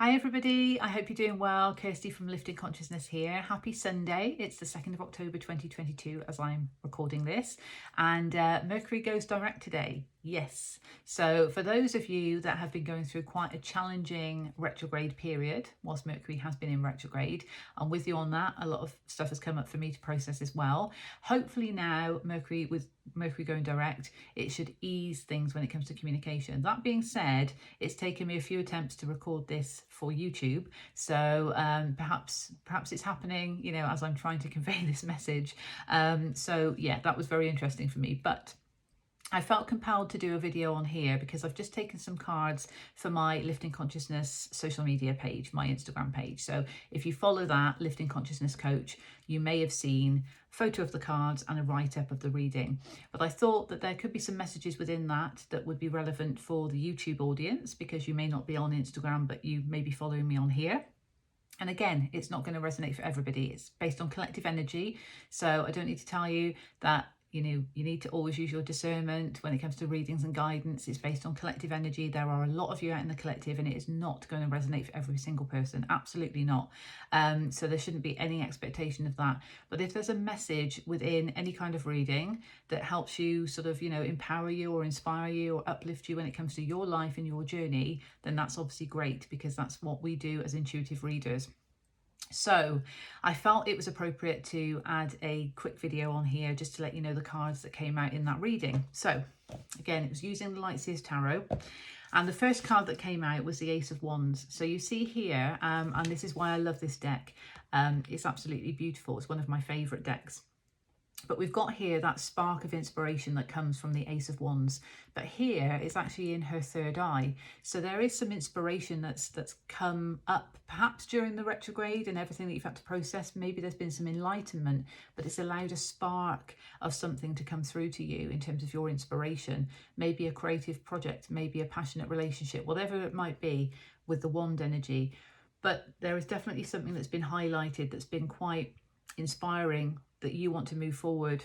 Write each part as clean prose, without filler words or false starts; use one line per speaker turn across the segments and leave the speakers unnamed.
Hi everybody, I hope you're doing well. Kirsty from Lifting Consciousness here. Happy Sunday. It's the 2nd of October 2022 as I'm recording this, and Mercury goes direct today. Yes. So for those of you that have been going through quite a challenging retrograde period, whilst Mercury has been in retrograde, I'm with you on that. A lot of stuff has come up for me to process as well. Hopefully now, with Mercury going direct, it should ease things when it comes to communication. That being said, it's taken me a few attempts to record this for YouTube, so perhaps it's happening, you know, as I'm trying to convey this message. So yeah, that was very interesting for me, but I felt compelled to do a video on here because I've just taken some cards for my Lifting Consciousness social media page, my Instagram page. So if you follow that, Lifting Consciousness Coach, you may have seen a photo of the cards and a write-up of the reading. But I thought that there could be some messages within that that would be relevant for the YouTube audience, because you may not be on Instagram, but you may be following me on here. And again, it's not going to resonate for everybody. It's based on collective energy. So I don't need to tell you that, you know, you need to always use your discernment when it comes to readings and guidance. It's based on collective energy. There are a lot of you out in the collective, and it is not going to resonate for every single person. Absolutely not. So there shouldn't be any expectation of that. But if there's a message within any kind of reading that helps you sort of, you know, empower you or inspire you or uplift you when it comes to your life and your journey, then that's obviously great, because that's what we do as intuitive readers. So I felt it was appropriate to add a quick video on here just to let you know the cards that came out in that reading. So again, it was using the Lightseers Tarot, and the first card that came out was the Ace of Wands. So you see here, and this is why I love this deck. It's absolutely beautiful. It's one of my favorite decks. But we've got here that spark of inspiration that comes from the Ace of Wands. But here it's actually in her third eye. So there is some inspiration that's come up, perhaps during the retrograde and everything that you've had to process. Maybe there's been some enlightenment, but it's allowed a spark of something to come through to you in terms of your inspiration. Maybe a creative project, maybe a passionate relationship, whatever it might be with the wand energy. But there is definitely something that's been highlighted that's been quite inspiring, that you want to move forward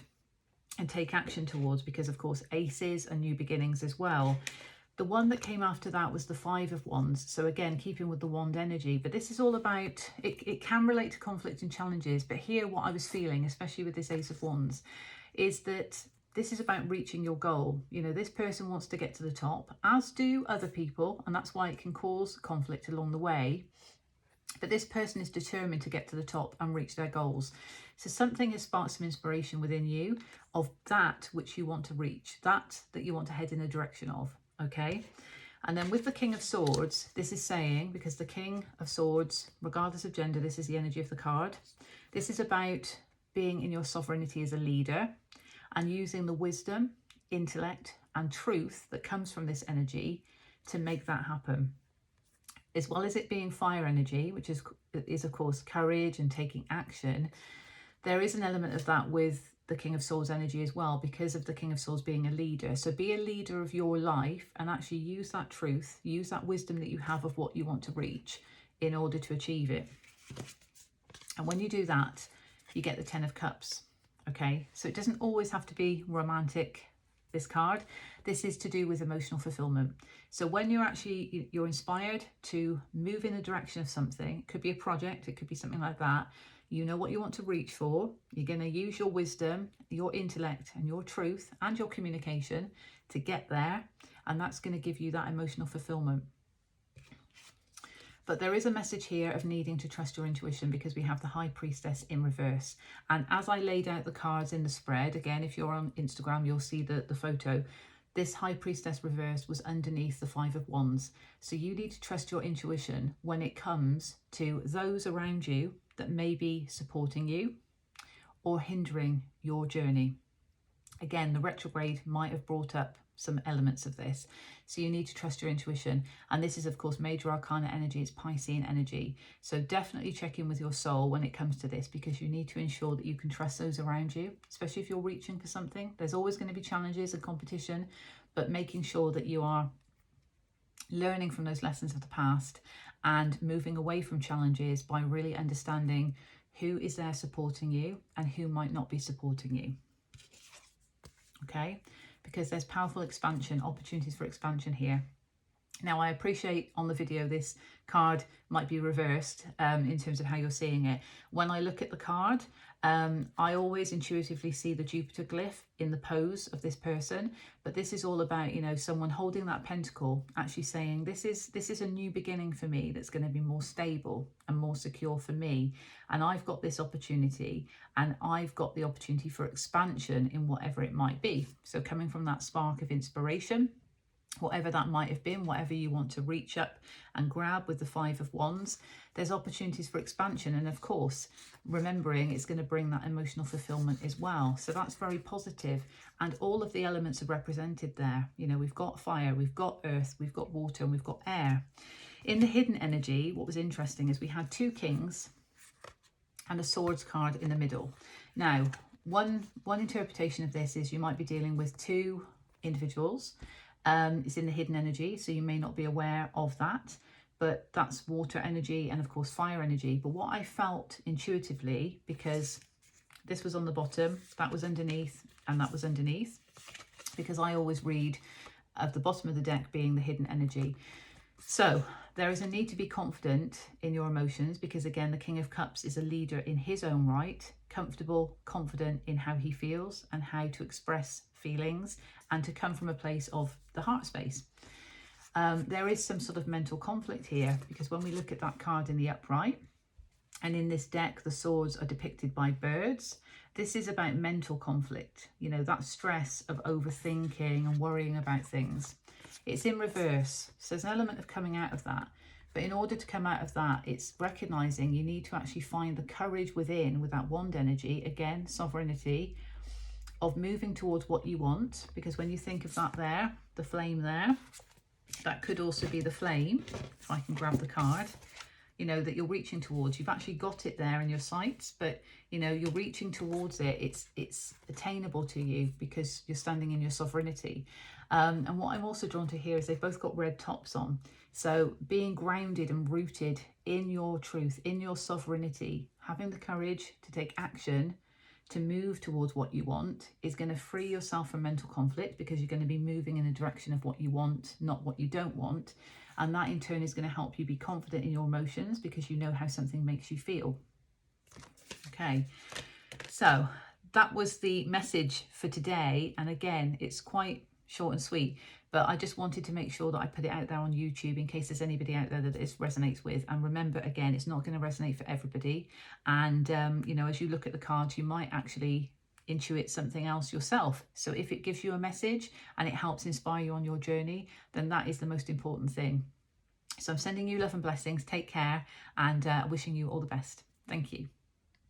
and take action towards, because of course aces are new beginnings as well. The one that came after that was the Five of Wands. So again, keeping with the wand energy, but this is all about, it can relate to conflict and challenges, but here what I was feeling, especially with this Ace of Wands, is that this is about reaching your goal. You know, this person wants to get to the top, as do other people, and that's why it can cause conflict along the way. But this person is determined to get to the top and reach their goals. So something has sparked some inspiration within you of that which you want to reach, that you want to head in the direction of, okay? And then with the King of Swords, this is saying, because the King of Swords, regardless of gender, this is the energy of the card. This is about being in your sovereignty as a leader and using the wisdom, intellect, and truth that comes from this energy to make that happen. As well as it being fire energy, which is of course courage and taking action, there is an element of that with the King of Swords energy as well, because of the King of Swords being a leader. So be a leader of your life and actually use that truth, use that wisdom that you have of what you want to reach in order to achieve it. And when you do that, you get the Ten of Cups, okay? So it doesn't always have to be romantic, this card. This is to do with emotional fulfillment. So when you're inspired to move in the direction of something, it could be a project, it could be something like that. You know what you want to reach for. You're going to use your wisdom, your intellect, and your truth and your communication to get there. And that's going to give you that emotional fulfillment. But there is a message here of needing to trust your intuition, because we have the High Priestess in reverse. And as I laid out the cards in the spread, again, if you're on Instagram, you'll see the photo. This High Priestess reverse was underneath the Five of Wands. So you need to trust your intuition when it comes to those around you that may be supporting you or hindering your journey. Again, the retrograde might have brought up some elements of this. So you need to trust your intuition. And this is, of course, major arcana energy. It's Piscean energy. So definitely check in with your soul when it comes to this, because you need to ensure that you can trust those around you, especially if you're reaching for something. There's always going to be challenges and competition, but making sure that you are learning from those lessons of the past and moving away from challenges by really understanding who is there supporting you and who might not be supporting you. Okay, because there's powerful expansion, opportunities for expansion here. Now, I appreciate on the video this card might be reversed in terms of how you're seeing it. When I look at the card, I always intuitively see the Jupiter glyph in the pose of this person, but this is all about, you know, someone holding that pentacle, actually saying this is a new beginning for me that's going to be more stable and more secure for me, and I've got this opportunity, and I've got the opportunity for expansion in whatever it might be. So coming from that spark of inspiration, whatever that might have been, whatever you want to reach up and grab with the Five of Wands, there's opportunities for expansion. And of course, remembering it's going to bring that emotional fulfillment as well. So that's very positive. And all of the elements are represented there. You know, we've got fire, we've got earth, we've got water, and we've got air. In the hidden energy, what was interesting is we had two kings and a swords card in the middle. Now, one interpretation of this is you might be dealing with two individuals. It's in the hidden energy, so you may not be aware of that, but that's water energy and of course fire energy. But what I felt intuitively, because this was on the bottom, that was underneath, and that was underneath, because I always read at the bottom of the deck being the hidden energy. So there is a need to be confident in your emotions, because again, the King of Cups is a leader in his own right, comfortable, confident in how he feels and how to express feelings, and to come from a place of the heart space. There is some sort of mental conflict here, because when we look at that card in the upright, and in this deck, the swords are depicted by birds. This is about mental conflict, you know, that stress of overthinking and worrying about things. It's in reverse, so there's an element of coming out of that. But in order to come out of that, it's recognizing you need to actually find the courage within, with that wand energy, again, sovereignty, of moving towards what you want. Because when you think of that there, the flame there, that could also be the flame, if I can grab the card, you know, that you're reaching towards. You've actually got it there in your sights, but you know, you're reaching towards it. It's attainable to you because you're standing in your sovereignty. And what I'm also drawn to here is they've both got red tops on. So being grounded and rooted in your truth, in your sovereignty, having the courage to take action, to move towards what you want, is going to free yourself from mental conflict, because you're going to be moving in the direction of what you want, not what you don't want. And that in turn is going to help you be confident in your emotions, because you know how something makes you feel. Okay, so that was the message for today. And again, it's quite short and sweet, but I just wanted to make sure that I put it out there on YouTube in case there's anybody out there that this resonates with. And remember, again, it's not going to resonate for everybody. And, you know, as you look at the cards, you might actually intuit something else yourself. So if it gives you a message and it helps inspire you on your journey, then that is the most important thing. So I'm sending you love and blessings. Take care, and wishing you all the best. Thank you.